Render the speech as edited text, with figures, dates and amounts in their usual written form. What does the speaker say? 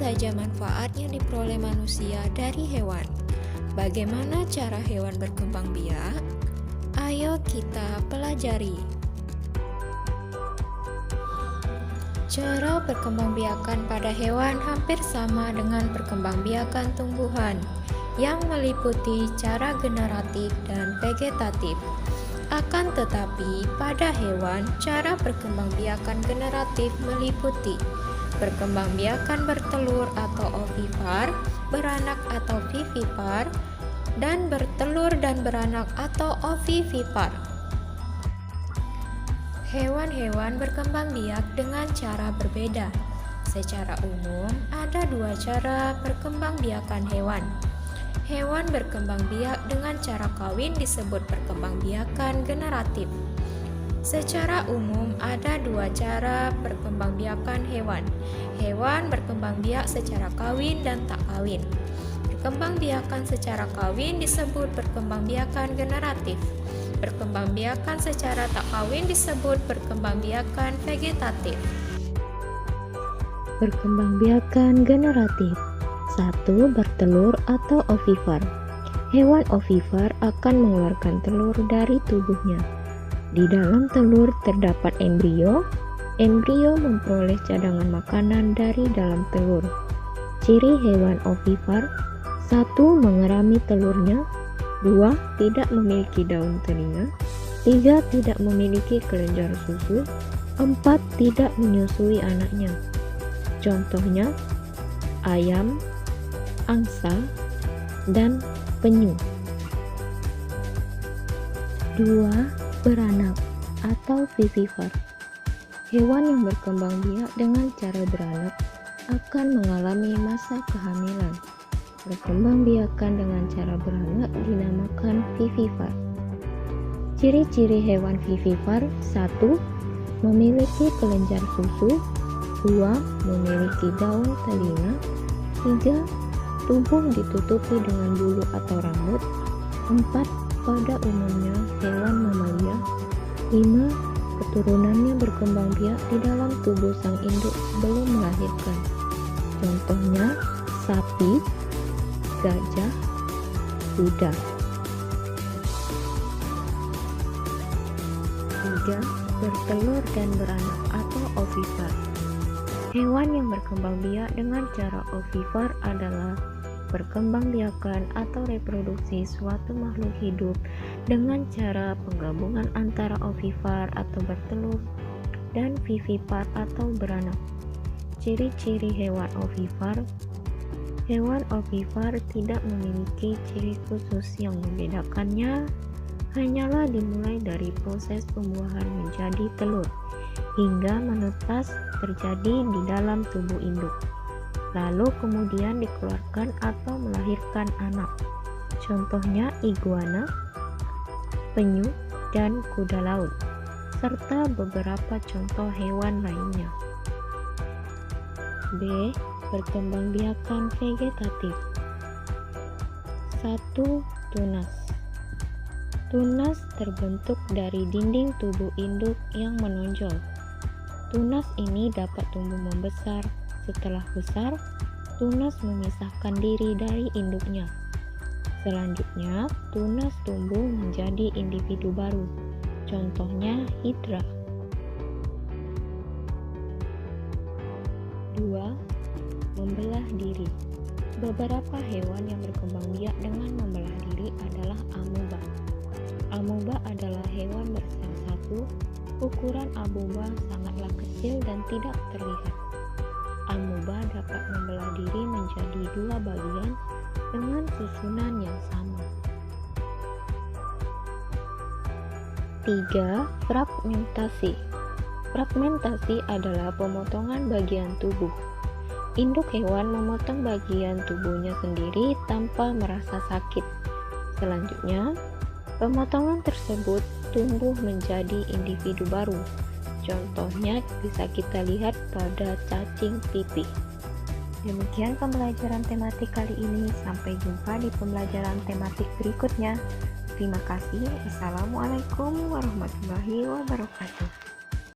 saja manfaat yang diperoleh manusia dari hewan? Bagaimana cara hewan berkembang biak? Ayo kita pelajari. Cara perkembangbiakan pada hewan hampir sama dengan perkembangbiakan tumbuhan, yang meliputi cara generatif dan vegetatif. Akan tetapi, pada hewan, cara perkembangbiakan generatif meliputi perkembangbiakan bertelur atau ovipar, beranak atau vivipar, dan bertelur dan beranak atau ovivipar. Hewan-hewan berkembang biak dengan cara berbeda. Secara umum, ada dua cara perkembangbiakan hewan. Hewan berkembang biak dengan cara kawin disebut perkembangbiakan generatif. Secara umum, ada dua cara perkembangbiakan hewan. Hewan berkembang biak secara kawin dan tak kawin. Perkembangbiakan secara kawin disebut perkembangbiakan generatif. Perkembangbiakan secara tak kawin disebut perkembangbiakan vegetatif. Perkembangbiakan generatif. 1. Bertelur atau ovipar. Hewan ovipar akan mengeluarkan telur dari tubuhnya. Di dalam telur terdapat embrio. Embrio memperoleh cadangan makanan dari dalam telur. Ciri hewan ovipar: 1. Mengerami telurnya. 2. Tidak memiliki daun telinga. 3. Tidak memiliki kelenjar susu. 4. Tidak menyusui anaknya. Contohnya, ayam, angsa, dan penyu. 2. Beranak atau vivipar. Hewan yang berkembang biak dengan cara beranak akan mengalami masa kehamilan. Perkembangbiakan dengan cara beranak dinamakan vivipar. Ciri-ciri hewan vivipar: 1. Memiliki kelenjar susu. 2. Memiliki daun telinga. 3. Tubuh ditutupi dengan bulu atau rambut. 4. Pada umumnya hewan mamalia. 5. Keturunannya berkembang biak di dalam tubuh sang induk sebelum melahirkan. Contohnya, sapi, gajah, kuda. 3. Bertelur dan beranak atau ovipar. Hewan yang berkembang biak dengan cara ovipar adalah perkembangbiakan atau reproduksi suatu makhluk hidup dengan cara penggabungan antara ovipar atau bertelur dan vivipar atau beranak. Ciri-ciri hewan ovipar: hewan ovipar tidak memiliki ciri khusus yang membedakannya, hanyalah dimulai dari proses pembuahan menjadi telur hingga menetas terjadi di dalam tubuh induk, lalu kemudian dikeluarkan atau melahirkan anak. Contohnya iguana, penyu, dan kuda laut, serta beberapa contoh hewan lainnya. B. Perkembangbiakan vegetatif. 1. Tunas. Tunas terbentuk dari dinding tubuh induk yang menonjol. Tunas ini dapat tumbuh membesar. Setelah besar, tunas memisahkan diri dari induknya. Selanjutnya, tunas tumbuh menjadi individu baru. Contohnya hidra. 2. Membelah diri. Beberapa hewan yang berkembang biak dengan membelah diri adalah amoeba. Amoeba adalah hewan bersel satu. Ukuran amoeba sangatlah kecil dan tidak terlihat. Amoeba dapat membelah diri menjadi dua bagian dengan susunan yang sama. 3. Fragmentasi. Fragmentasi adalah pemotongan bagian tubuh. Induk hewan memotong bagian tubuhnya sendiri tanpa merasa sakit. Selanjutnya, pemotongan tersebut tumbuh menjadi individu baru. Contohnya bisa kita lihat pada cacing pipih. Demikian pembelajaran tematik kali ini. Sampai jumpa di pembelajaran tematik berikutnya. Terima kasih. Assalamualaikum warahmatullahi wabarakatuh.